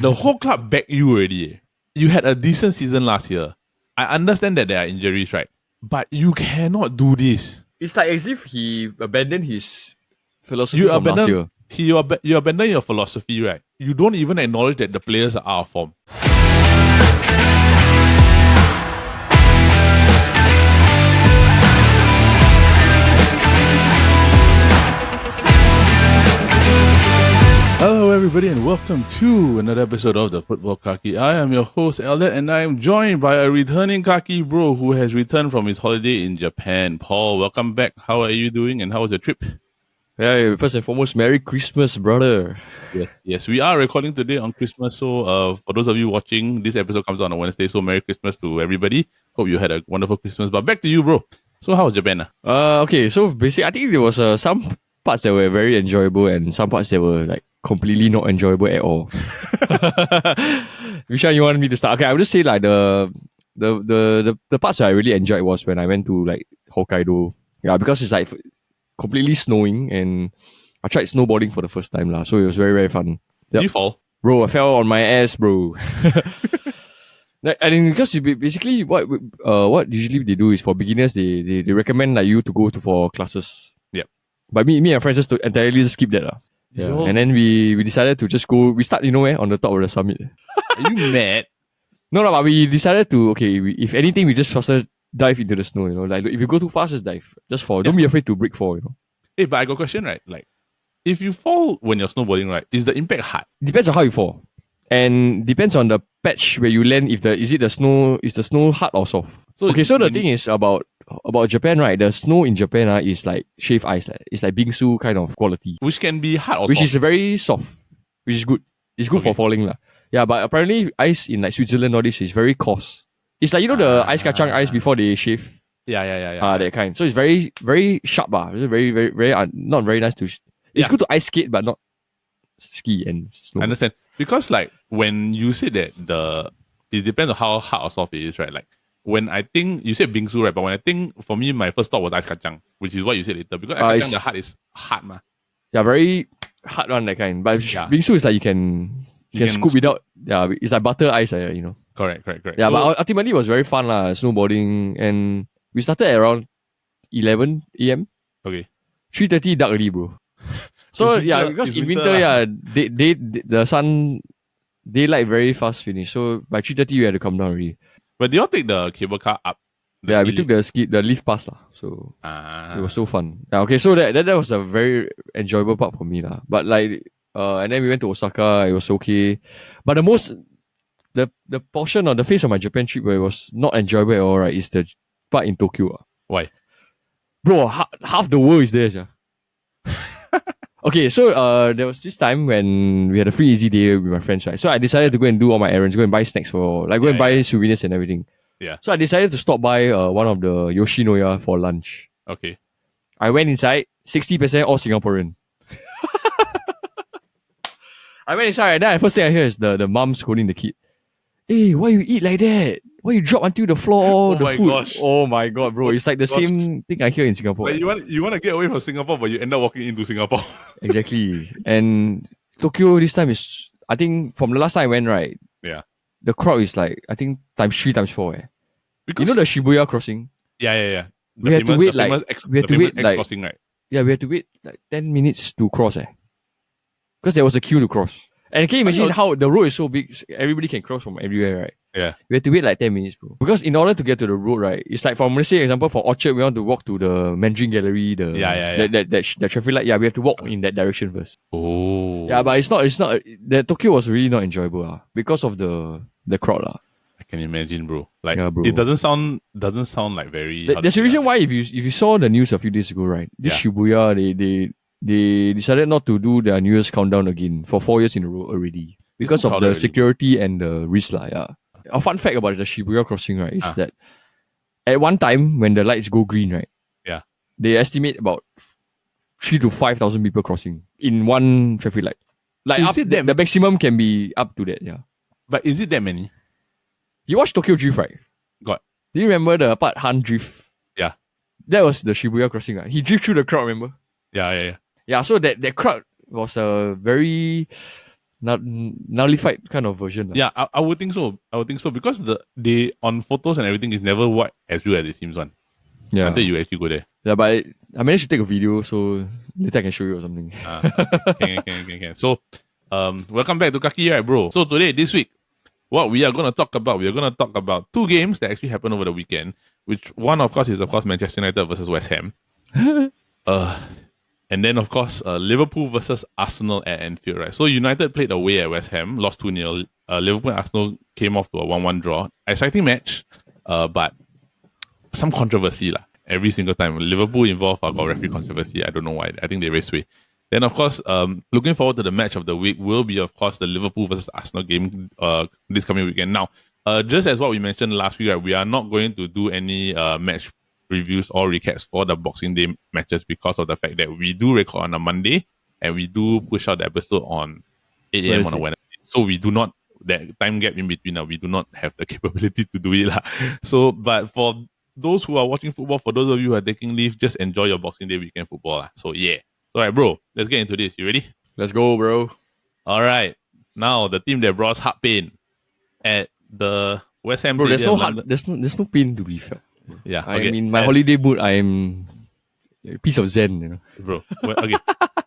the whole club backed you already. You had a decent season last year. I understand that there are injuries, right? But you cannot do this. It's like as if he abandoned his philosophy from last year. You abandon your philosophy, right? You don't even acknowledge that the players are out of form. Hello everybody and welcome to another episode of the Football Kaki. I am your host Elliot and I am joined by a returning Kaki bro who has returned from his holiday in Japan. Paul, welcome back. How are you doing and how was your trip? Yeah, first and foremost, Merry Christmas, brother. Yes, we are recording today on Christmas. So for those of you watching, this episode comes out on Wednesday. So Merry Christmas to everybody. Hope you had a wonderful Christmas. But back to you, bro. So how was Japan? Okay, so basically I think there was some parts that were very enjoyable and some parts that were like completely not enjoyable at all. Which one you want me to start? Okay, I would just say like the parts that I really enjoyed was when I went to like Hokkaido. Yeah, because it's like completely snowing and I tried snowboarding for the first time lah. So it was very, very fun. Did you fall? Bro, I fell on my ass, bro. And because basically what usually they do is for beginners they recommend like you to go for classes. Yep. But me and my friends just entirely skip that lah. Yeah. Yo. And then we decided to just go. We start, where? On the top of the summit. Are you mad? No, but we decided to, if anything, we just faster dive into the snow, Like, if you go too fast, just dive. Just fall. Don't be afraid to break fall, Hey, but I got a question, right? Like, if you fall when you're snowboarding, right, is the impact hard? Depends on how you fall. And depends on the patch where you land, is the snow hard or soft? So the thing is about Japan, right? The snow in Japan is like shaved ice. It's like bingsu kind of quality. Which can be hard or which soft. Is very soft, which is good. It's good for falling lah. Yeah, but apparently ice in like Switzerland all this is very coarse. It's like the ice kacang ice before they shave. Yeah. That kind. So it's very, very sharp. It's very, very, very not very nice to. It's good to ice skate, but not ski and snow. I understand. Because like when you said that it depends on how hard or soft it is, right? Like when I think you said bingsu, right? But when I think for me, my first thought was ice kacang, which is what you said later. Because ice kacang, the hard is hard, ma. Yeah, very hard one that kind. But bingsu is like you can scoop without. Yeah, it's like butter ice, Correct. Yeah, so, but ultimately it was very fun lah, snowboarding, and we started at around 11 a.m. Okay. 3:30 dark already, bro. So yeah, because in winter, the sun daylight very fast finish. So by 3:30 you had to come down already. But did you all take the cable car up? Yeah, we took the lift pass lah. So it was so fun. Yeah, okay, so that was a very enjoyable part for me lah. But like and then we went to Osaka. It was okay. But the portion on the face of my Japan trip where it was not enjoyable at all, right, is the part in Tokyo. Why? Bro, half the world is there, yeah. Okay, so there was this time when we had a free easy day with my friends, right? So I decided to go and do all my errands, go and buy snacks buy souvenirs and everything. Yeah. So I decided to stop by one of the Yoshinoya for lunch. Okay. I went inside, 60% all Singaporean. I went inside, and then the first thing I hear is the mom scolding the kid. Hey, why you eat like that? Why you drop until the floor? The food? Gosh. Oh my god, bro! It's like the same thing I hear in Singapore. Like you want to get away from Singapore, but you end up walking into Singapore. Exactly. And Tokyo this time is, I think from the last time I went, right? Yeah. The crowd is like, I think times 3 times 4. Because the Shibuya crossing? Yeah. We had to wait crossing, right? Yeah, we had to wait like 10 minutes to cross. Because there was a queue to cross. And can you imagine how the road is so big, everybody can cross from everywhere, right? Yeah. We had to wait like 10 minutes, bro. Because in order to get to the road, right, it's like from, let's say, example, from Orchard, we want to walk to the Mandarin Gallery, the traffic light. Yeah, we have to walk in that direction first. Oh. Yeah, but it's not, the Tokyo was really not enjoyable, because of the crowd, I can imagine, bro. Like, bro. It doesn't sound like very... There's a reason why, if you saw the news a few days ago, right, this Shibuya, they decided not to do their New Year's countdown again for 4 years in a row already. Because of the security and the risk, yeah. A fun fact about the Shibuya crossing, right, is that at one time when the lights go green, right, they estimate about 3,000 to 5,000 people crossing in one traffic light. Like the maximum can be up to that, yeah. But is it that many? You watched Tokyo Drift, right? God. Do you remember the part Han Drift? Yeah. That was the Shibuya crossing, right? He drifted through the crowd, remember? Yeah. Yeah, so that crowd was a very nullified kind of version. Yeah, I would think so. I would think so because they on photos and everything is never what as real as it seems one. Yeah. Until you actually go there. Yeah, but I managed to take a video, so later I can show you or something. Can. So, welcome back to Kaki, right, bro? So today, this week, what we are going to talk about two games that actually happened over the weekend. Which one, of course, is Manchester United versus West Ham. And then, of course, Liverpool versus Arsenal at Anfield, right? So United played away at West Ham, lost 2-0. Liverpool and Arsenal came off to a 1-1 draw. Exciting match, but some controversy lah. Every single time Liverpool involved, got referee controversy. I don't know why. I think they race way. Then, of course, looking forward to the match of the week will be, of course, the Liverpool versus Arsenal game this coming weekend. Now, just as what we mentioned last week, right, we are not going to do any match reviews or recaps for the Boxing Day matches because of the fact that we do record on a Monday and we do push out the episode on 8 a.m. on a Wednesday. So we do not, that time gap in between, we do not have the capability to do it lah. So, but for those who are watching football, for those of you who are taking leave, just enjoy your Boxing Day weekend football lah. So yeah. So alright, bro, let's get into this. You ready? Let's go, bro. Alright. Now the team that brought us heart pain at the West Ham. Bro, there's no pain to be felt. Yeah. Okay. I mean, my holiday mood, I am a piece of zen, you know. Bro, okay.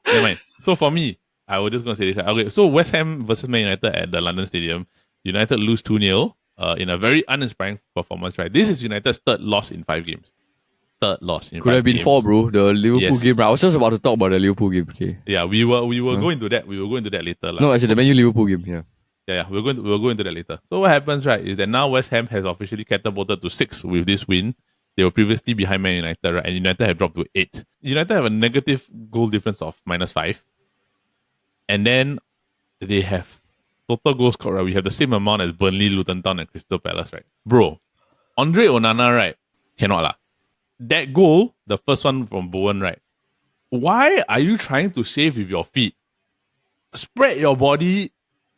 Never mind. So for me, I was just going to say this. Okay, so West Ham versus Man United at the London Stadium. United lose 2-0 in a very uninspiring performance, right? This is United's third loss in 5 games. Third loss in 5 games. Could have been 4, bro. The Liverpool game, right? I was just about to talk about the Liverpool game, okay? Yeah, we will go into that. We will go into that later. No, actually, the Man U Liverpool game, yeah. Yeah, we'll go into that later. So what happens, right, is that now West Ham has officially catapulted to 6 with this win. They were previously behind Man United, right? And United have dropped to 8. United have a negative goal difference of -5. And then they have total goals scored, right? We have the same amount as Burnley, Luton Town, and Crystal Palace, right? Bro, Andre Onana, right? Cannot lah. That goal, the first one from Bowen, right? Why are you trying to save with your feet? Spread your body,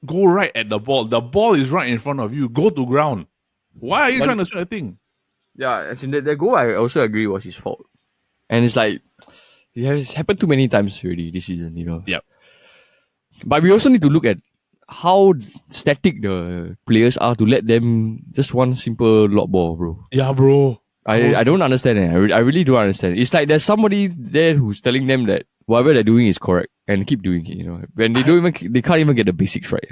go right at the ball. The ball is right in front of you. Go to ground. Why are you trying to set a thing? Yeah, as in the goal, I also agree was his fault. And it's like, it has happened too many times already this season, you know. Yep. But we also need to look at how static the players are to let them just one simple lob ball, bro. Yeah, bro. I don't understand it. I really don't understand. It's like there's somebody there who's telling them that whatever they're doing is correct and keep doing it, you know. When they can't even get the basics right.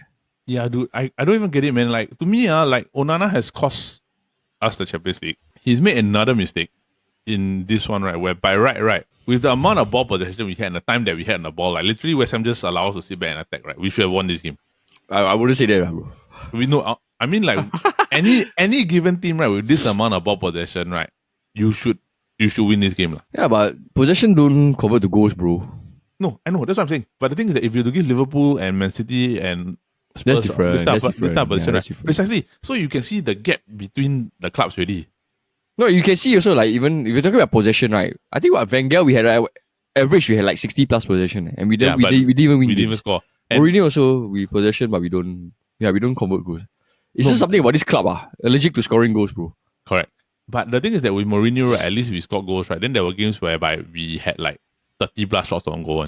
Yeah, dude, I don't even get it, man. Like, to me, like, Onana has cost us the Champions League. He's made another mistake in this one, right? Where by right, with the amount of ball possession we had and the time that we had on the ball, like literally West Ham just allows us to sit back and attack, right? We should have won this game. I wouldn't say that, bro. We know. I mean, like any given team, right, with this amount of ball possession, right, you should win this game, lah. Yeah, but possession don't convert to goals, bro. No, I know. That's what I'm saying. But the thing is that if you to give Liverpool and Man City and Spurs that's different. That's different. Precisely. So you can see the gap between the clubs already. No, you can see also, like, even if you're talking about possession, right? I think what Wenger, we had average, we had like 60 plus possession, and we didn't even win. We didn't even score. Mourinho also, we possession, but we don't convert goals. It's just something about this club, allergic to scoring goals, bro. Correct. But the thing is that with Mourinho, right, at least we scored goals, right? Then there were games whereby we had like 30 plus shots on goal.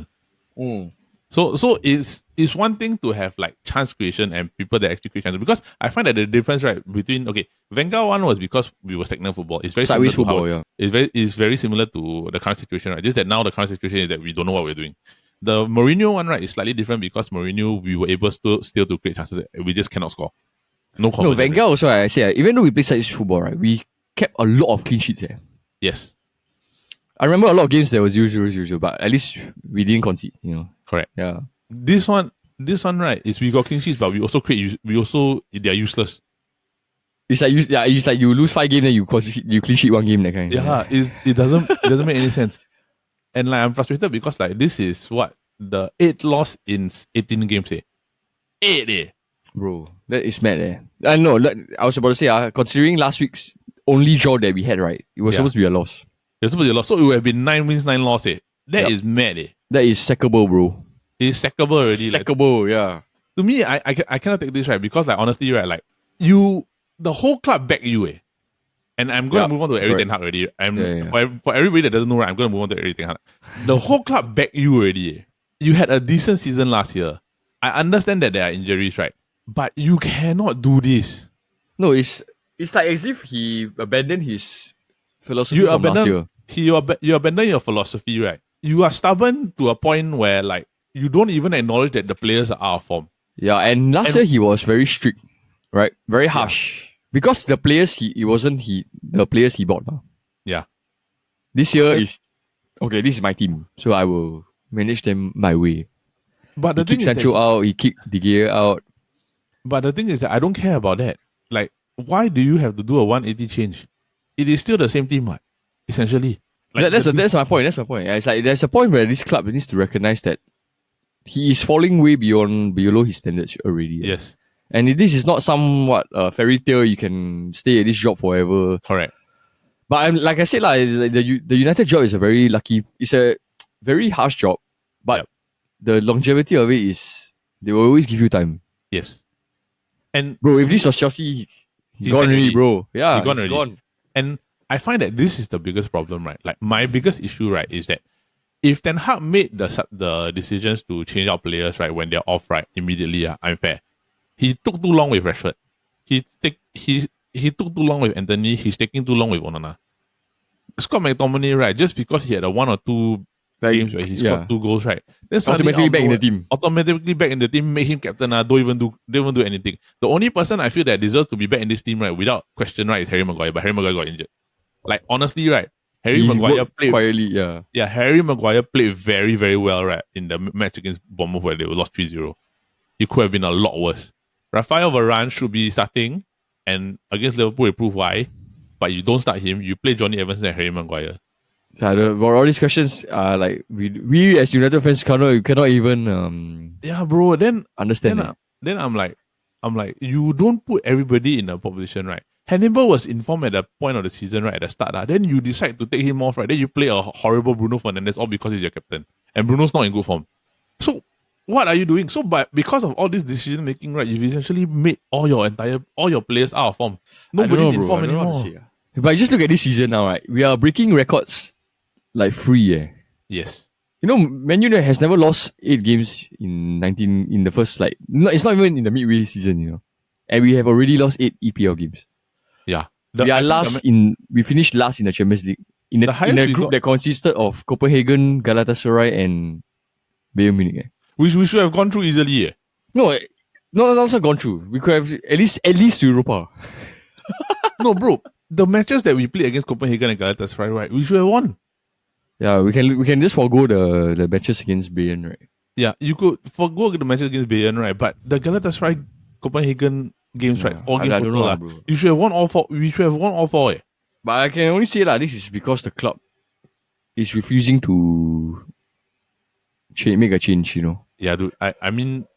So it's one thing to have like chance creation and people that actually create chances, because I find that the difference, right, between Wenger one was because we were stagnant football. It's very similar to football, yeah. It's very similar to the current situation, right? Just that now the current situation is that we don't know what we're doing. The Mourinho one, right, is slightly different because Mourinho, we were able still to create chances. We just cannot score. No, Wenger also, I say, even though we play such football, right, we kept a lot of clean sheets. Yes. I remember a lot of games that was 0-0, but at least we didn't concede, you know. Correct. Yeah. This one, right, is we got clean sheets, but we also they're useless. It's like you lose 5 games, then you clean sheet 1 game, that kind. Yeah, it doesn't make any sense. And like I'm frustrated because like this is what the 8th loss in 18 games. 8 Bro, that is mad. I know. I was about to say, considering last week's only draw that we had, right, it was supposed to be a loss. It was supposed to be a loss, so it would have been 9 wins, 9 losses. That is mad. That is sackable, bro. It's sackable already. Sackable, yeah. To me, I cannot take this, right, because like honestly, right, like the whole club back you, and I'm going to move on to Erik Ten Hag already. For everybody that doesn't know, right, I'm going to move on to Erik Ten Hag. The whole club back you already. You had a decent season last year. I understand that there are injuries, right? But you cannot do this. No, it's like as if he abandoned his philosophy from last year. You abandon your philosophy, right? You are stubborn to a point where like you don't even acknowledge that the players are out of form. Yeah, and last year he was very strict, right? Very harsh. Because the players the players he bought. Yeah. This year is okay, this is my team. So I will manage them my way. But the thing is Sancho out, he kicked De Gea out. But the thing is that I don't care about that. Like, why do you have to do a 180 change? It is still the same team, right? Essentially. Like, that's my point. That's my point. It's like there's a point where this club needs to recognize that he is falling way below his standards already. Yes. And this is not somewhat fairy tale. You can stay at this job forever. Correct. But like I said, the United job is a very lucky. It's a very harsh job, but the longevity of it is they will always give you time. Yes. And bro, if this was Chelsea, he's gone already, bro. Yeah, he's gone. And I find that this is the biggest problem, right? Like my biggest issue, right, is that if Ten Hag made the decisions to change out players, right, when they're off, right, immediately, unfair. He took too long with Rashford. He took too long with Anthony. He's taking too long with Onana. Scott McTominay, right, just because he had a 1 or 2 games where he scored 2 goals, right? Then automatically back in the team. Automatically back in the team, make him captain. Don't even do anything. The only person I feel that deserves to be back in this team, right, without question, right, is Harry Maguire. But Harry Maguire got injured. Like honestly, right, Harry Maguire played quietly. Yeah, Harry Maguire played very, very well, right, in the match against Bournemouth where they lost 3-0. It could have been a lot worse. Rafael Varane should be starting, and against Liverpool, it proved why. But you don't start him. You play Johnny Evans and Harry Maguire. For all these questions, like we as United fans cannot even bro. Then understand. Then I'm like, you don't put everybody in a position, right? Hannibal was informed at the point of the season, right, at the start. Then you decide to take him off, right? Then you play a horrible Bruno Fernandes, all because he's your captain, and Bruno's not in good form. So what are you doing? So, because of all this decision making, right, you've essentially made all your players out of form. Nobody's in form anymore. But just look at this season now, right? We are breaking records like free, Yes. You know, Man U has never lost 8 games in the first it's not even in the midway season, you know. And we have already lost 8 EPL games. Yeah. We finished last in the Champions League. In a group that consisted of Copenhagen, Galatasaray and Bayern Munich. We should have gone through easily. No, not also gone through. We could have at least Europa. No, bro. The matches that we played against Copenhagen and Galatasaray, right? We should have won. Yeah, we can just forgo the matches against Bayern, right? Yeah, you could forgo the matches against Bayern, right? But the Galatasaray Copenhagen games, right? 4 games. I don't know, bro. You should have won all 4. We should have won all 4. But I can only say that this is because the club is refusing to make a change, you know. Yeah, dude. I mean,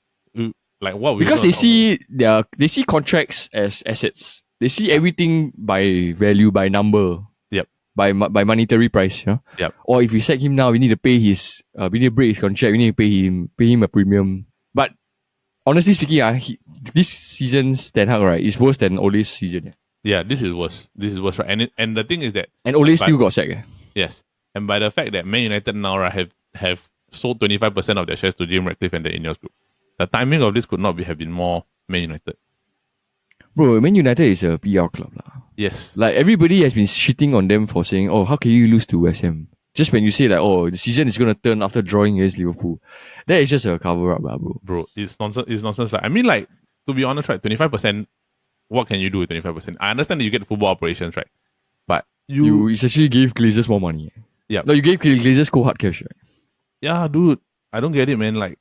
like what? Because they see contracts as assets. They see everything by value, by number. Yep. By monetary price, you know. Yep. Or if we sack him now, we need to pay we need to break his contract. We need to pay him a premium. But honestly speaking, this season's Ten Hag, right, is worse than Ole's season. Yeah. Yeah, this is worse. This is worse, right? And the thing is that Ole still got sacked. Yes, and by the fact that Man United now, right, have sold 25% of their shares to Jim Ratcliffe and the Ineos Group, the timing of this could not have been more Man United. Bro, Man United is a PR club, lah. Yes, like everybody has been shitting on them for saying, "Oh, how can you lose to West Ham?" Just when you say like, "Oh, the season is gonna turn after drawing against Liverpool," that is just a cover up, bro. Bro, it's nonsense. It's nonsense. Like, I mean, like, to be honest, right, 25%. What can you do with 25%? I understand that you get football operations, right? But you essentially gave Glazers more money. Yeah. No, you gave Glazers cold hard cash, right? Yeah, dude. I don't get it, man. Like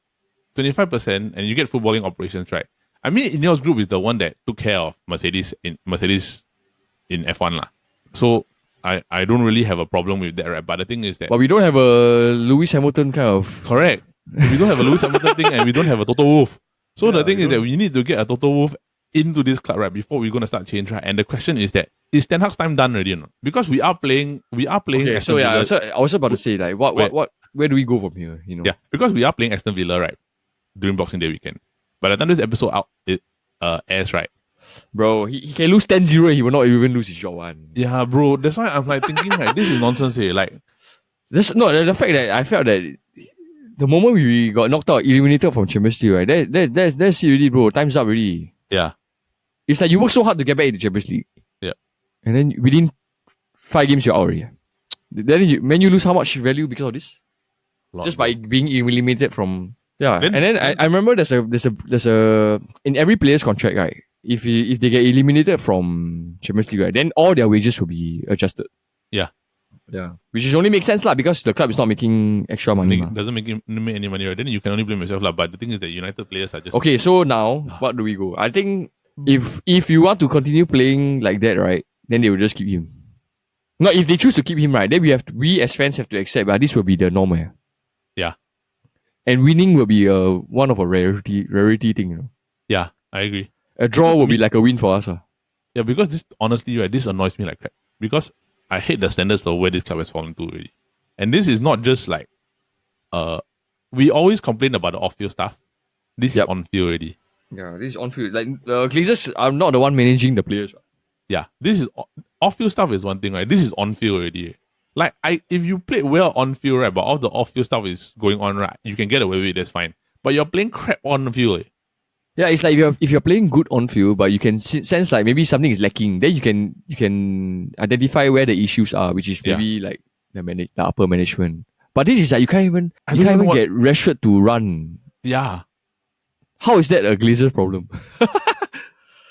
25% and you get footballing operations, right? I mean, Ineos Group is the one that took care of Mercedes in F1 lah. So I don't really have a problem with that, right? But the thing is that... But we don't have a Lewis Hamilton kind of... Correct. We don't have a Lewis Hamilton thing and we don't have a Toto Wolff. So the thing is that we need to get a Toto Wolff into this club, right, before we're going to start change, right? And the question is that, is Ten Hag's time done already or not? Because we are playing okay, so yeah, so I was about to say, like, where do we go from here, you know? Yeah, because we are playing Aston Villa, right, during Boxing Day weekend. By the time this episode airs, right? Bro, he can lose 10-0 and he will not even lose his job one. Yeah, bro, that's why I'm like thinking, like, this is nonsense here. Like, the fact that I felt that the moment we got knocked out, eliminated from Champions League, right? That's it already, bro. Time's up already. Yeah. It's like you work so hard to get back into Champions League. Yeah. And then within 5 games, you're out already. Then you lose how much value because of this? Just by being eliminated from. Yeah. And then I remember there's a in every player's contract, right? If they get eliminated from Champions League, right, then all their wages will be adjusted. Yeah. Yeah. Which is only makes sense lah, because the club is not making extra money. It doesn't make any money, right? Then you can only blame yourself lah. But the thing is that United players are just okay. So now what do we go? I think if you want to continue playing like that, right, then they will just keep him. No, if they choose to keep him, right, then we as fans have to accept. But this will be the norm. Yeah. And winning will be one of a rarity thing, you know. Yeah, I agree. A draw will be like a win for us. Yeah, because this honestly, right, this annoys me like crap. Because I hate the standards of where this club has fallen to already. And this is not just like we always complain about the off-field stuff. This is on-field already. Yeah, this is on-field. Like Glazers are not the one managing the players. Yeah, this is off-field stuff is one thing, right? This is on-field already. Like if you play well on-field, right, but all the off-field stuff is going on, right, you can get away with it, that's fine. But you're playing crap on-field. Yeah, it's like if you're playing good on field, but you can sense like maybe something is lacking, then you can identify where the issues are, which is maybe like the upper management. But this is like you can't even get Rashford to run. Yeah. How is that a Glazer problem?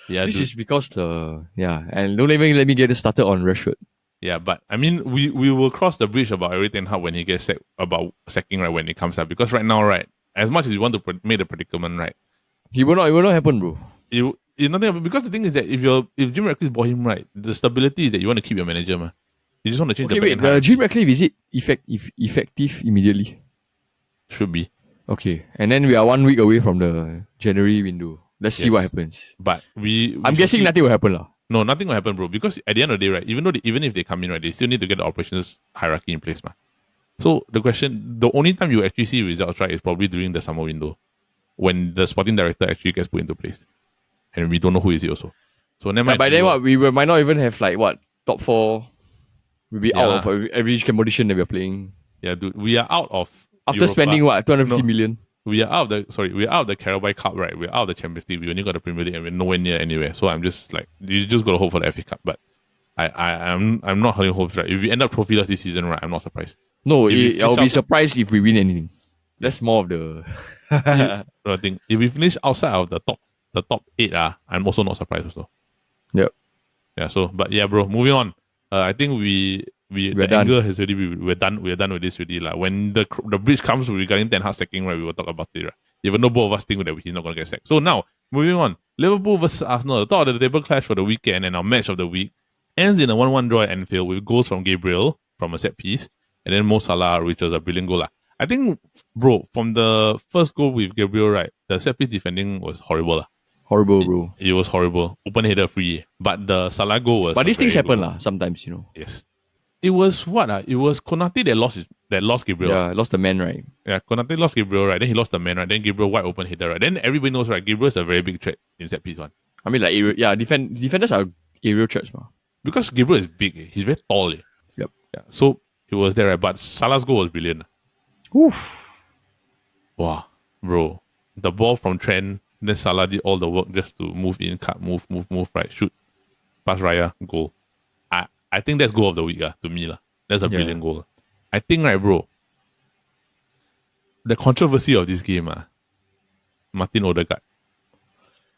Yeah, this is because and don't even let me get started on Rashford. Yeah, but I mean, we will cross the bridge about Erik Ten Hag when he gets sacked, about sacking, right, when it comes up. Because right now, right, as much as you want to make the predicament, right, it will not happen, bro. It's nothing, because the thing is that if Jim Ratcliffe bought him, right, the stability is that you want to keep your manager, man. You just want to change the back end. Jim Ratcliffe, is it effective immediately? Should be. Okay, and then we are 1 week away from the January window. Let's see what happens. But I'm guessing nothing will happen, lah. No, nothing will happen, bro. Because at the end of the day, right, even if they come in, right, they still need to get the operations hierarchy in place, man. So the only time you actually see results, right, is probably during the summer window, when the sporting director actually gets put into place, and we don't know who is it also. So by then, we might not even have top 4. We'll be out of every competition that we're playing. Yeah, dude, we are out of after Europa. spending 250 million. We are out of the Carabao Cup, right? We're out of the Champions League. We only got the Premier League, and we're nowhere near anywhere. So I'm just like, you just gotta hope for the FA Cup. But I'm not holding hopes, right? If we end up trophyless this season, right, I'm not surprised. No, I'll be surprised if we win anything. That's more of the I think if we finish outside of the top 8, I'm also not surprised also. Yep. Yeah. So, but yeah, bro. Moving on. I think we're done. Has already we're done with this already. Like when the bridge comes regarding Ten Hag sacking, right, we will talk about it, right? Even though both of us think that he's not gonna get sacked. So now moving on. Liverpool versus Arsenal, the top of the table clash for the weekend and our match of the week ends in a 1-1 draw at Anfield with goals from Gabriel from a set piece and then Mo Salah, which was a brilliant goal. I think, bro, from the first goal with Gabriel, right, the set piece defending was horrible. Horrible, bro. It was horrible. Open header free. But the Salah goal was. But these things happen sometimes, you know. Yes. It was what? It was Konate that lost Gabriel. Yeah, lost the man, right? Yeah, Konate lost Gabriel, right? Then he lost the man, right? Then Gabriel wide open header, right? Then everybody knows, right? Gabriel is a very big threat in set piece one. I mean, defenders are aerial threats, man. Because Gabriel is big. He's very tall. Yep. Yeah. So it was there, right? But Salah's goal was brilliant. Oof. Wow, bro. The ball from Trent, then Salah did all the work just to move in, cut, move, right, shoot, pass Raya, goal. I think that's goal of the week, to me. That's a brilliant goal. I think, right, bro, the controversy of this game, Martin Odegaard.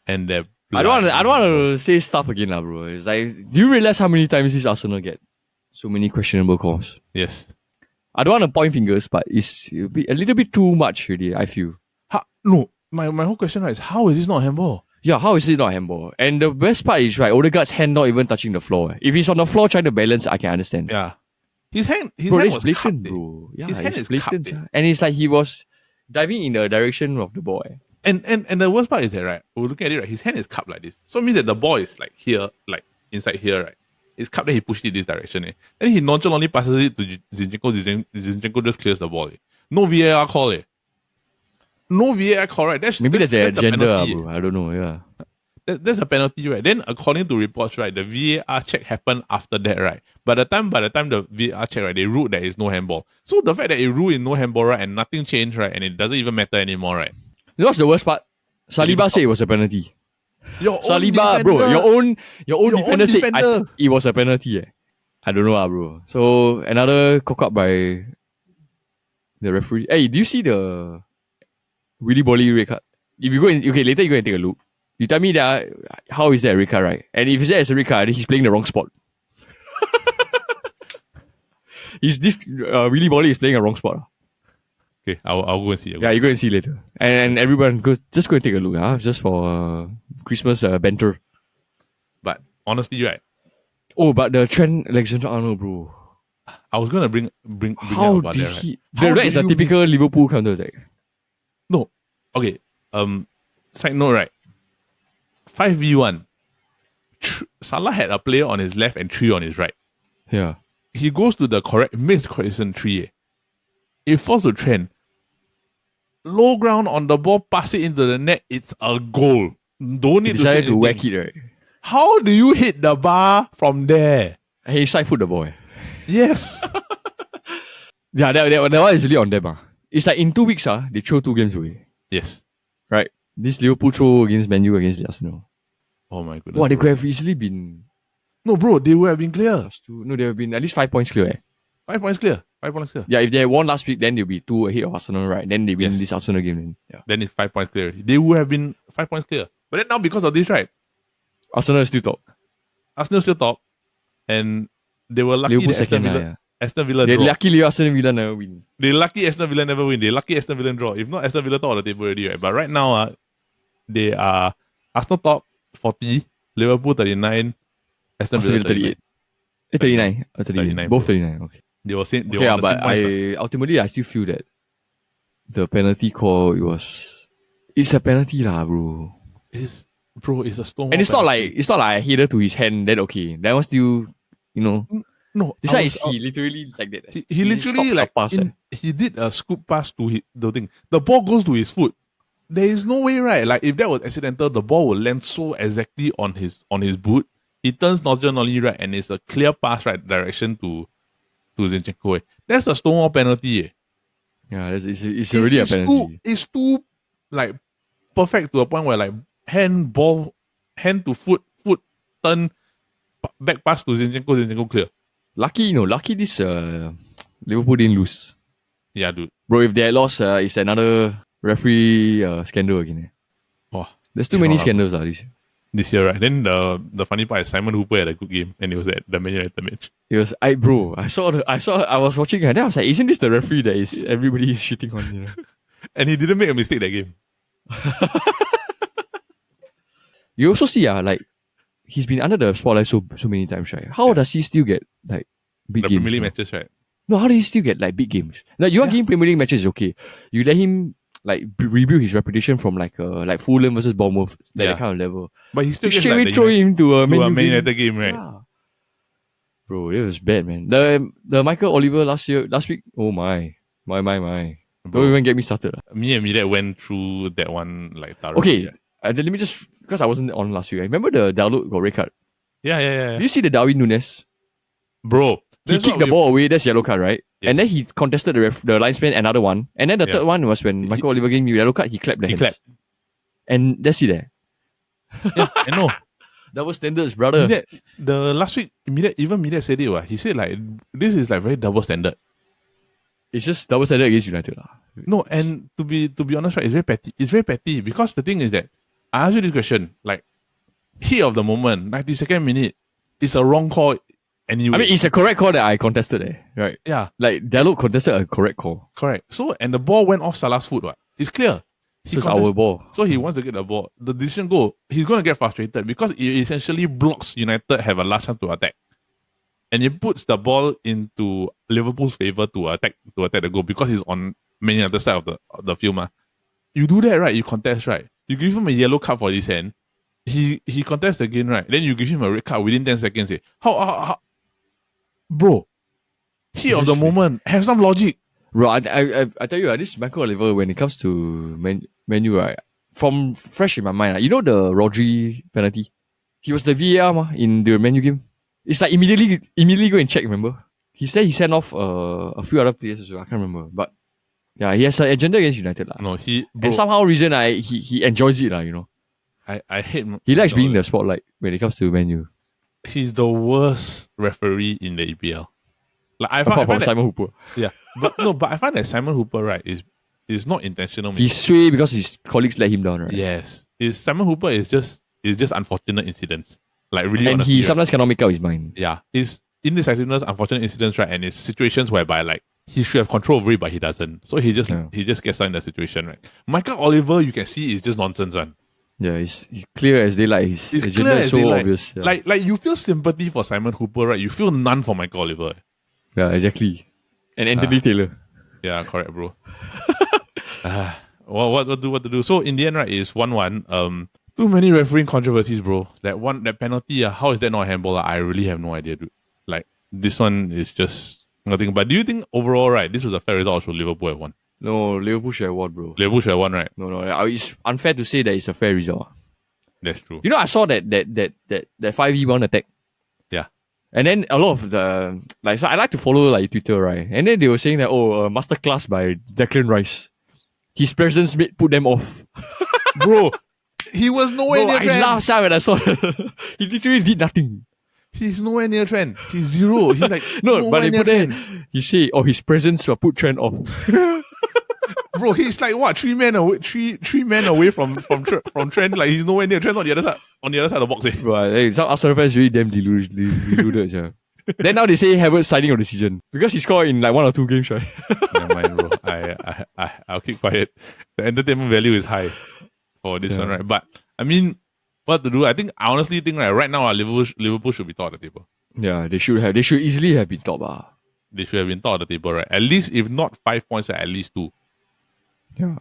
And I don't want to say stuff again, bro. It's like, do you realize how many times this Arsenal get so many questionable calls? Yes. I don't want to point fingers, but it's a little bit too much already, I feel. No, my whole question, right, is how is this not handball? Yeah, how is it not handball? And the best part is, right, Odegaard's hand not even touching the floor. If he's on the floor trying to balance, I can understand. Yeah. His hand was blatant, cupped, bro. Yeah, his hand is blatant. cupped, And it's like he was diving in the direction of the ball. And the worst part is that, right, we're looking at it, right, his hand is cupped like this. So it means that the ball is like here, like inside here, right? It's cupped, then he pushed it this direction. Then he nonchalantly passes it to Zinchenko. Zinchenko just clears the ball. No VAR call. No VAR call, right? Maybe that's an agenda, bro. I don't know, yeah. That's a penalty, right? Then according to reports, right, the VAR check happened after that, right? By the time the VAR check, right, they ruled that it's no handball. So the fact that it ruled in no handball, right, and nothing changed, right, and it doesn't even matter anymore, right? You know what's the worst part? Saliba said it was a penalty. Saliba, bro, your own defender said it was a penalty. I don't know, bro. So another cock up by the referee. Hey, do you see the Willy Bolly red card? If you go in, okay, later you go and take a look. You tell me that how is that a red card, right? And if it's a red card, he's playing the wrong spot. Willy Bolly is playing a wrong spot. Okay, I'll go and see. Yeah, you go and see later. And everyone just go and take a look. Just for Christmas banter. But honestly, right? Oh, but the Trent Alexander-Arnold, bro. I was gonna bring how up about did that, right? That is a typical Liverpool counter attack. No. Okay. Side note, right? 5v1. Salah had a player on his left and 3 on his right. Yeah. He goes to the makes the correction 3. It falls to Trent. Low ground on the ball, pass it into the net. It's a goal. Don't need to whack it, right? How do you hit the bar from there? He side foot the ball. Yes. Yeah, that one is really on them. It's like in 2 weeks, they throw 2 games away. Yes. Right? This Liverpool throw against Man U against Arsenal. Oh my goodness. Wow, they could have easily been... No, bro, they would have been clear. No, they would have been at least 5 points clear. 5 points clear. 5 points clear. Yeah, if they had won last week, then they'll be 2 ahead of Arsenal, right? Then they win this Arsenal game. Then, yeah. Then it's 5 points clear. They would have been 5 points clear. But then now because of this, right? Arsenal is still top. Arsenal still top. And they were lucky Liverpool that second, Aston Villa They're draw. lucky Aston Villa never win. They lucky Aston Villa never win. They lucky Aston Villa draw. If not, Aston Villa top of the table already, right? But right now, they are Arsenal top 40, Liverpool 39, Aston Villa 38. 39. 39. Both 39. Okay. They were saying, but ultimately I still feel that the penalty call it's a penalty lah, bro. It's a stone. And it's not like a header to his hand. Then okay, that was still, No, this one is he literally like that. He literally like he did a scoop pass to the thing. The ball goes to his foot. There is no way, right? Like if that was accidental, the ball will land so exactly on his boot. He turns nostril right, and it's a clear pass right direction to Zinchenko. That's a stonewall penalty. Yeah, it's already a penalty. It's too like perfect to a point where like hand to foot, turn, back pass to Zinchenko clear. Lucky this Liverpool didn't lose. Yeah, dude. Bro, if they had lost, it's another referee scandal again. Oh, there's too many scandals this year, right? Then the funny part is Simon Hooper had a good game, and it was at the Man United match. It was I was watching and then I was like, isn't this the referee that is everybody is shitting on? And he didn't make a mistake that game. You also see like he's been under the spotlight so many times, right? How does he still get like big games? Premier League matches, right? No, how does he still get like big games? Like you are getting Premier League matches is okay. You let him like rebuild his reputation from like Fulham versus Bournemouth, that kind of level. But he still straight away throw him to a Man United game, right? Yeah. Bro, it was bad, man. The Michael Oliver last week. Oh my. Don't even get me started. Me and Milet went through that one like thoroughly. Okay, let me just because I wasn't on last week. I remember the Dalot got red card. Yeah. Did you see the Darwin Nunes? Bro, he kicked the ball away. That's yellow card, right? Yes. And then he contested the linesman another one. And then the third one was when Michael Oliver gave me yellow card. He clapped the hands. Clapped. And that's it there. Yeah, I know. Double standards, brother. The last week, Milet said it. He said like this is like very double standard. It's just double standard against United. No, and to be honest, right, it's very petty. It's very petty because the thing is that I asked you this question, like heat of the moment, 92nd minute, it's a wrong call anyway. I mean, it's a correct call that I contested, right? Yeah. Like Dalot contested a correct call. Correct. So and the ball went off Salah's foot. It's clear. It's our ball. So he wants to get the ball. The decision goal, he's going to get frustrated because it essentially blocks United have a last chance to attack. And it puts the ball into Liverpool's favour to attack the goal because he's on Man United side of the field. You do that, right? You contest, right? You give him a yellow card for this hand. He contests again, right? Then you give him a red card within 10 seconds. How? Bro, heat of the moment. Have some logic. Bro, I tell you, this Michael Oliver, when it comes to menu, right? from fresh in my mind, you know the Rodri penalty? He was the VAR in the menu game. It's like immediately go and check, remember? He said he sent off a few other players as well. I can't remember. But yeah, he has an agenda against United. No, and somehow reason he enjoys it, you know. I hate he likes being the spotlight when it comes to menu. He's the worst referee in the EPL. Like I Apart from that, Simon Hooper. Yeah. But I find that Simon Hooper, right, is not intentional. He's sway because his colleagues let him down, right? Yes. Simon Hooper is just unfortunate incidents. Like really, and honestly, he sometimes cannot make up his mind. Yeah. It's indecisiveness, unfortunate incidents, right? And it's situations whereby like he should have control over it, but he doesn't. So he just gets out in the situation, right? Michael Oliver, you can see is just nonsense, one. Yeah, it's clear as daylight. His agenda is so obvious. Yeah. Like you feel sympathy for Simon Hooper, right? You feel none for Michael Oliver. Yeah, exactly. And Anthony Taylor. Yeah, correct, bro. What to do? So in the end, right, it's 1-1. Too many refereeing controversies, bro. That penalty, how is that not a handball? I really have no idea, dude. Like this one is just nothing. But do you think overall, right, this was a fair result, or should Liverpool have won? No, Liverpool should have won, bro. Liverpool should have won, right? No, it's unfair to say that it's a fair result. That's true. You know, I saw that 5v1 attack. Yeah. And then a lot of the so I like to follow like Twitter, right? And then they were saying that masterclass by Declan Rice. His presence put them off. Bro, he was nowhere near trend. I laughed when I saw that. He literally did nothing. He's nowhere near trend. He's zero. He's like no, but they put there. He say, his presence will put trend off. Bro, he's like what? Three men away from trend. Like he's nowhere near trend on the other side of the box. Right, some Arsenal fans really damn deluded. Yeah. Then now they say Havertz signing of the season because he scored in like 1 or 2 games, right? Never mind, bro. I'll keep quiet. The entertainment value is high for this one, right? But I mean, what to do? I honestly think right now Liverpool should be top of the table. Yeah, they should have. They should easily have been top. They should have been top of the table, right? At least, if not 5 points, at least 2. Yeah.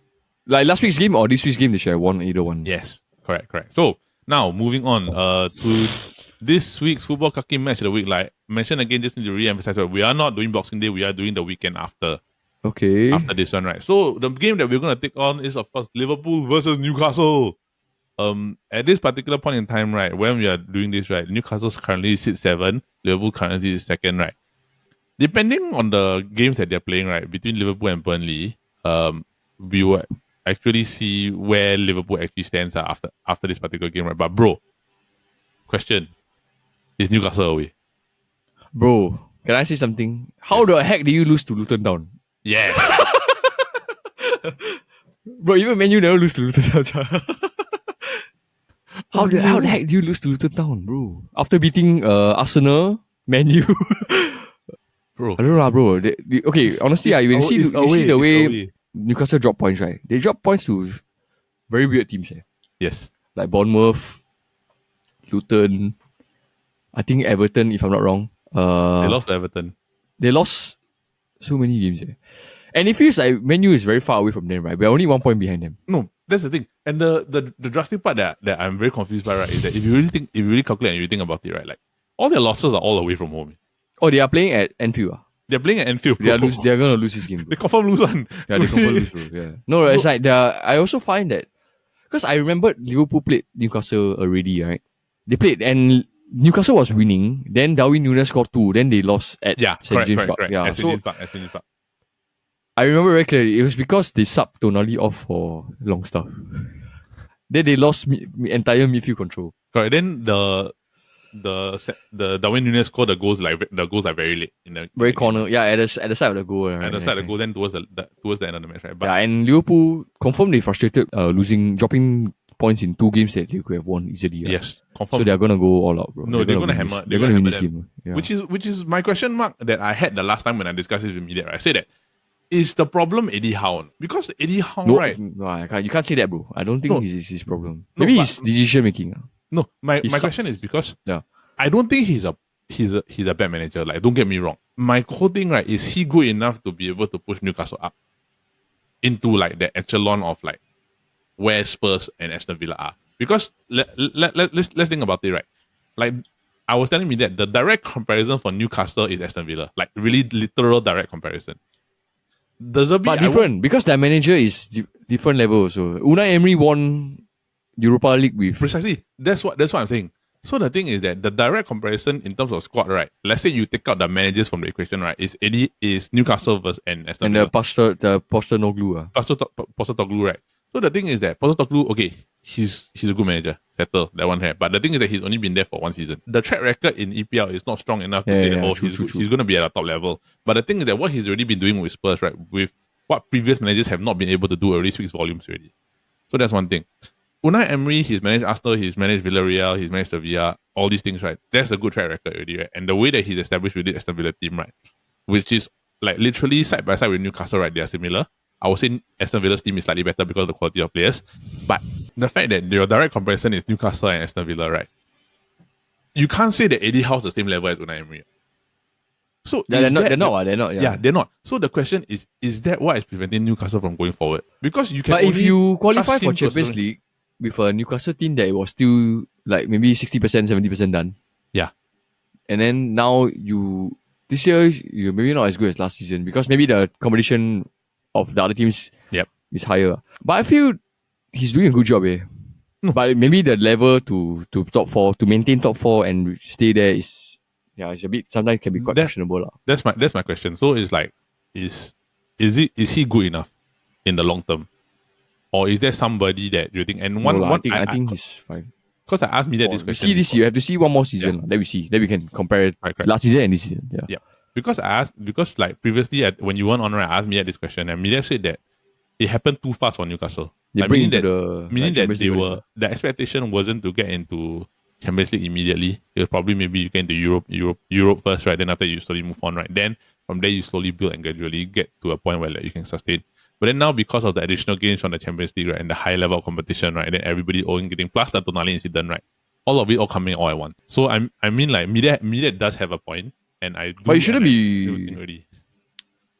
Like last week's game or this week's game, they should have won either one. Yes, correct. So now moving on to this week's Football Kaki match of the week. Like mentioned again, just need to re-emphasize that we are not doing Boxing Day, we are doing the weekend after. Okay. After this one, right? So the game that we're gonna take on is of course Liverpool versus Newcastle. At this particular point in time, right, when we are doing this, right, Newcastle currently sits 7, Liverpool currently is 2nd, right? Depending on the games that they're playing, right, between Liverpool and Burnley, we will actually see where Liverpool actually stands after this particular game, right? But bro, question: is Newcastle away? Bro, can I say something? How the heck did you lose to Luton Town? Yes. Bro, even Man U never lose to Luton Town. How the heck did you lose to Luton Town, bro? After beating Arsenal, Man U. Bro, I don't know, bro. Okay, honestly, you see the way Newcastle drop points, right? They drop points to very weird teams. Yes. Like Bournemouth, Luton, I think Everton, if I'm not wrong. They lost to Everton. They lost so many games. And it feels like Man U is very far away from them, right? We're only 1 point behind them. No, that's the thing. And the drastic part that I'm very confused by, right, is that if you really calculate and you think about it, right, like all their losses are all away from home. Oh, they are playing at Anfield. They're playing at Anfield. They are gonna lose this game, bro. They confirm lose one. Yeah, they confirm lose, bro. Yeah. No, it's like I also find that because I remember Liverpool played Newcastle already, right? They played and Newcastle was winning. Then Darwin Núñez scored 2. Then they lost at St. James Park. Correct. Yeah, St. James Park. I remember very clearly. It was because they subbed Tonali off for Longstaff. Then they lost entire midfield control. Correct. Then the Darwin Núñez scored the goals like very late in the very corner. Yeah, at the side of the goal. Right? At the side of the goal, then towards the end of the match, right? But and Liverpool confirmed they frustrated dropping points in 2 games that they could have won easily. Right? Yes, confirmed. So they're gonna go all out, bro. No, they're gonna hammer. They're gonna win this game. Yeah. Which is my question mark that I had the last time when I discussed this with media. Right? I said that is the problem Eddie Howe? Because Eddie Howe, right? No, you can't say that, bro. I don't think it's his problem. No, Maybe it's decision making. No, my question is because I don't think he's a bad manager. Like, don't get me wrong. My whole thing, right, is he good enough to be able to push Newcastle up into like the echelon of like where Spurs and Aston Villa are? Because let's think about it, right? Like I was telling me that the direct comparison for Newcastle is Aston Villa, like really literal direct comparison. The Zerbi, But different because their manager is different level. So Unai Emery won Europa League with precisely. That's what I'm saying. So the thing is that the direct comparison in terms of squad, right? Let's say you take out the managers from the equation, right? Is Newcastle versus Aston Villa. And the Postecoglou. Postecoglou, right? So the thing is that Postecoglou, okay, he's a good manager, settle that one here. But the thing is that he's only been there for one season. The track record in EPL is not strong enough to say that he's going to be at a top level. But the thing is that what he's already been doing with Spurs, right, with what previous managers have not been able to do, already speaks volumes already. So that's one thing. Unai Emery, he's managed Arsenal, he's managed Villarreal, he's managed Sevilla, all these things, right? That's a good track record already, right? And the way that he's established with the Aston Villa team, right, which is like literally side by side with Newcastle, right? They are similar. I would say Aston Villa's team is slightly better because of the quality of players. But the fact that your direct comparison is Newcastle and Aston Villa, right? You can't say that Eddie Howe's the same level as Unai Emery. So they're not. Yeah, they're not. So the question is that what is preventing Newcastle from going forward? Because you can. But if you qualify for Champions League with a Newcastle team that was still like maybe 60%, 70% done. Yeah. And then now this year you're maybe not as good as last season because maybe the competition of the other teams is higher. But I feel he's doing a good job, No. But maybe the level to top four, to maintain top four and stay there is it's a bit sometimes can be quite questionable. That's my question. So it's like is he good enough in the long term? Or is there somebody that you think I think he's fine. Because I asked me that this question. You have to see one more season. Then we see. Then we can compare last season and this season. Yeah. Because like previously when you weren't on, right, I asked Media this question and Media said that it happened too fast for Newcastle. Meaning that the expectation wasn't to get into Champions League immediately. It was probably maybe you get into Europe first, right? Then after you slowly move on, right? Then from there you slowly build and gradually get to a point where like, you can sustain. But then now because of the additional gains from the Champions League, right, and the high level of competition, right, and then everybody getting plus the Tonali incident, right, all of it all coming all at once. So I mean like Media does have a point, and I do. But you shouldn't be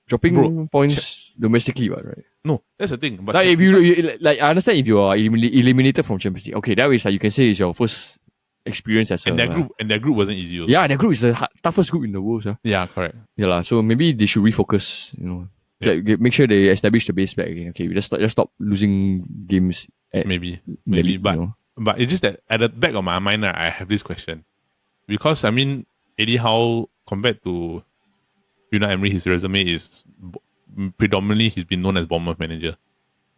dropping points domestically, right? No, that's the thing. But like if you like, I understand if you are eliminated from Champions League. Okay, that is like you can say it's your first experience as and that group wasn't easy. Also. Yeah, that group is the toughest group in the world. Yeah, correct. Yeah, so maybe they should refocus. Like, make sure they establish the base back again. Okay, just stop losing games. Maybe, but it's just that at the back of my mind, I have this question because I mean Eddie Howe compared to Unai Emery, his resume is predominantly he's been known as Bournemouth manager.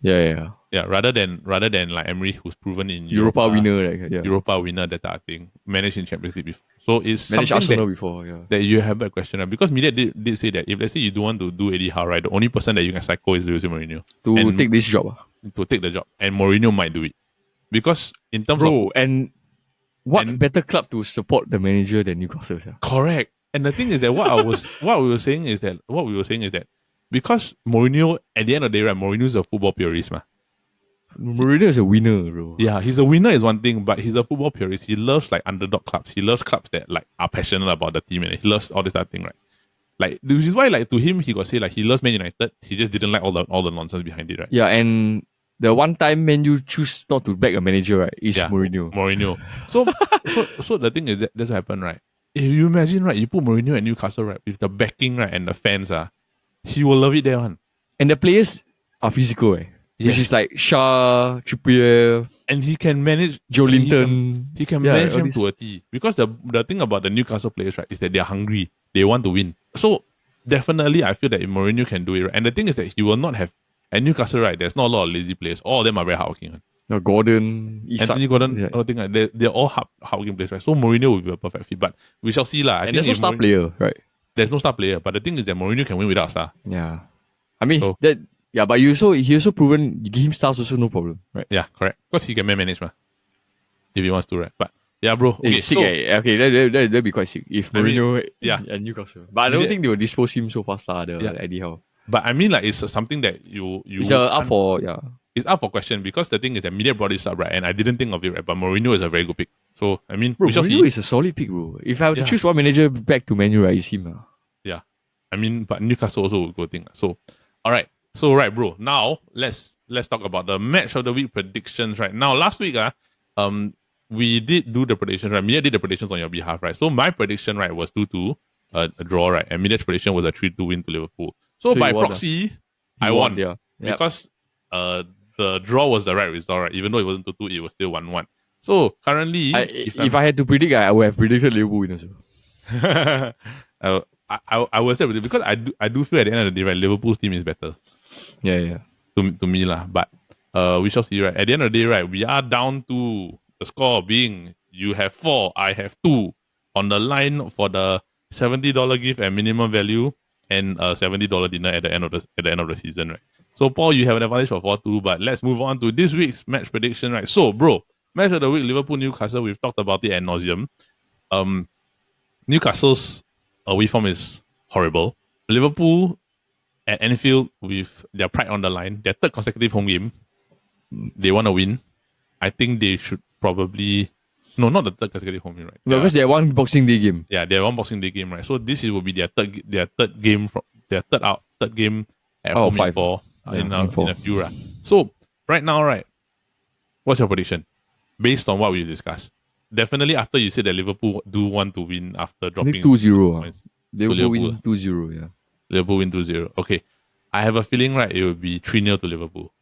Yeah. Rather than like Emery, who's proven in Europa winner, Europa winner, that type of thing, managed in Champions League before. So it's managed something Arsenal before, that you have a question because Media did say that if let's say you don't want to do Eddie Howe, right, the only person that you can psycho is Jose Mourinho to take this job. To take the job, and Mourinho might do it because in terms of and better club to support the manager than Newcastle? Correct. And the thing is that what we were saying is that because Mourinho at the end of the day, right, Mourinho is a football purist, Mourinho is a winner, bro. Yeah, he's a winner is one thing, but he's a football purist. He loves like underdog clubs. He loves clubs that like are passionate about the team, and he loves all this other thing, right? Like which is why like to him he got say like he loves Man United. He just didn't like all the nonsense behind it, right? Yeah, and the one time Man U choose not to back a manager, right, is Mourinho. So the thing is that's what happened, right? If you imagine, right, you put Mourinho at Newcastle, right, with the backing, right, and the fans, he will love it there, one. And the players are physical, Yes. Which is like Shaw, Trippier, and he can manage Joe Linton. He can manage them to a T. Because the thing about the Newcastle players, right, is that they're hungry. They want to win. So definitely I feel that if Mourinho can do it, right, and the thing is that he will not have at Newcastle, right, there's not a lot of lazy players. All of them are very hardworking. Gordon, Anthony Gordon, all thing like they're all hardworking players, right? So Mourinho will be a perfect fit. But we shall see. And there's no star player, right? There's no star player. But the thing is that Mourinho can win without star. Yeah. I mean but he also proven you give him stars also no problem, right? Yeah, correct. Because he can manage, if he wants to, right? But yeah, bro. Okay, sick, that'd be quite sick if Mourinho and Newcastle. But I don't think they will dispose him so fast, Eddie Howe. But I mean, like it's something that you. It's up for It's up for question because the thing is that Media brought this up, right? And I didn't think of it, right? But Mourinho is a very good pick. So I mean, we shall see. Mourinho is a solid pick, bro. If I have to choose one manager back to Man U, right, it's him. Yeah, I mean, but Newcastle also a good thing. So, all right. So right, bro. Now let's talk about the match of the week predictions. Right now, last week, we did do the predictions. Right, Media did the predictions on your behalf. Right. So my prediction, right, was 2-2, a draw. Right, and Media's prediction was a 3-2 win to Liverpool. So by proxy, I won. Yeah. Because the draw was the right result, right? Even though it wasn't 2-2, it was still 1-1. So currently, if I had to predict, I would have predicted Liverpool win also. I would say because I do feel at the end of the day, right, Liverpool's team is better. Yeah. To me lah, but we shall see, right? At the end of the day, right, we are down to the score being you have 4, I have 2 on the line for the $70 gift and minimum value and a $70 dinner at the end of the season, right? So Paul, you have an advantage for 4-2, but let's move on to this week's match prediction, right? So, bro, match of the week, Liverpool Newcastle. We've talked about it ad nauseum. Newcastle's away form is horrible. Liverpool at Anfield with their pride on the line, their third consecutive home game, they want to win. I think they should probably... No, not the third consecutive home game, right? No, because they have one Boxing Day game. Yeah, they have one Boxing Day game, right? So this will be their third game at home 5. in a few. So right now, right, what's your prediction based on what we discussed? Definitely after you said that Liverpool do want to win after dropping 2-0. Liverpool win 2-0, yeah. Liverpool win 2-0. Okay. I have a feeling, right, it will be 3-0 to Liverpool.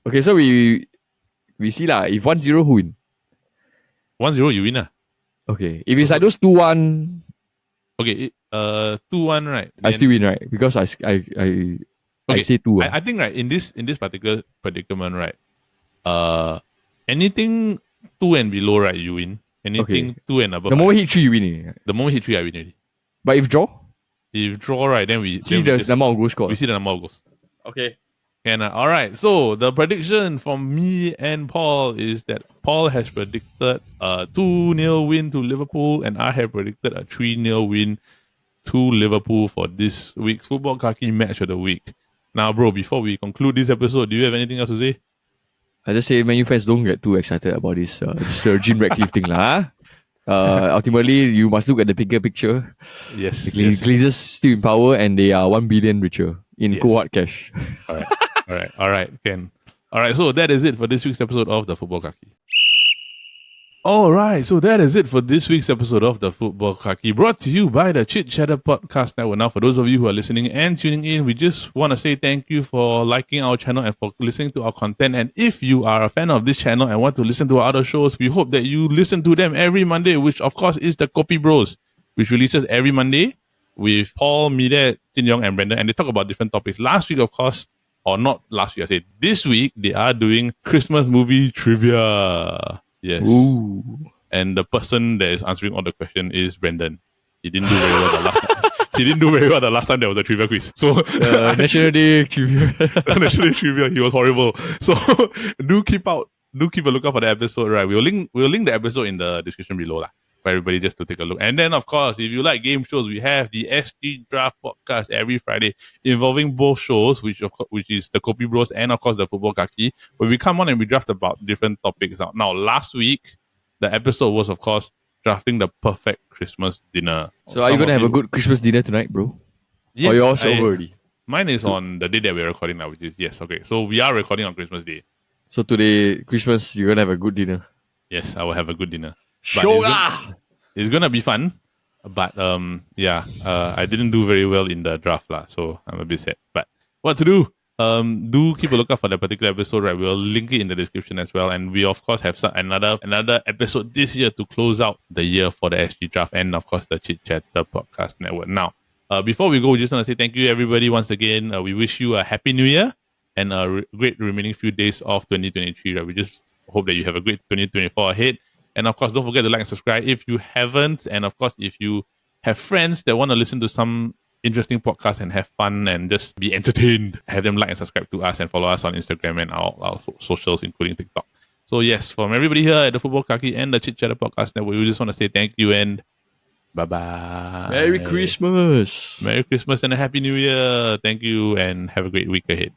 Okay, so we see lah. If 1-0, who win? 1-0, you win lah. Okay. If it's like those 2-1... Okay, 2-1, right? I still win, right? Because I say 2. I think, right, in this particular predicament, right, anything 2 and below, right, you win. Anything 2 and above. The moment hit 3, you win. The moment hit 3, I win already. But if draw? If draw, right, then we see the number of goals scored. We see the number of goals. Okay. And all right, so the prediction from me and Paul is that Paul has predicted a 2-0 win to Liverpool, and I have predicted a 3-0 win to Liverpool for this week's Football Kaki match of the week. Now, bro, before we conclude this episode, do you have anything else to say? I just say, Man U fans, don't get too excited about this Sir Jim Ratcliffe thing, lah. Ultimately, you must look at the bigger picture. Yes. The Glazers still in power, and they are 1 billion richer in cohort cash. All right, Ken. All right, so that is it for this week's episode of the Football Kaki. All right, so that is it for this week's episode of the Football Kaki, brought to you by the Chit Podcast Network. Now, for those of you who are listening and tuning in, we just want to say thank you for liking our channel and for listening to our content. And if you are a fan of this channel and want to listen to our other shows, we hope that you listen to them every Monday, which of course is the Kopi Bros, which releases every Monday with Paul, Mida, Jin Yong, and Brandon, and they talk about different topics. Last week, of course, or not last week, I said this week, they are doing Christmas movie trivia. Yes. Ooh. And the person that is answering all the question is Brandon. He didn't do very well the last time. He didn't do very well the last time there was a trivia quiz. So National Day trivia. National Day trivia, he was horrible. So do keep a lookout for the episode, right? We'll link the episode in the description below lah, for everybody just to take a look. And then, of course, if you like game shows, we have the SG Draft podcast every Friday involving both shows, which is the Kopi Bros and, of course, the Football Kaki, where we come on and we draft about different topics. Now, last week, the episode was, of course, drafting the perfect Christmas dinner. So are you going to have a good Christmas dinner tonight, bro? Yes. Or yours over already? Mine is on the day that we're recording now, which is, yes, okay. So we are recording on Christmas Day. So today, Christmas, you're going to have a good dinner? Yes, I will have a good dinner. It's gonna be fun, but I didn't do very well in the draft lah, so I'm a bit sad. But what to do? Do keep a lookout for that particular episode, right? We'll link it in the description as well, and we of course have another episode this year to close out the year for the SG Draft and of course the Chit Chatter Podcast Network. Now, before we go, we just want to say thank you everybody once again. We wish you a happy New Year and a great remaining few days of 2023. Right? We just hope that you have a great 2024 ahead. And of course, don't forget to like and subscribe if you haven't. And of course, if you have friends that want to listen to some interesting podcasts and have fun and just be entertained, have them like and subscribe to us and follow us on Instagram and our socials, including TikTok. So yes, from everybody here at the Football Kaki and the Chit Chatter Podcast Network, we just want to say thank you and bye-bye. Merry Christmas. Merry Christmas and a Happy New Year. Thank you and have a great week ahead.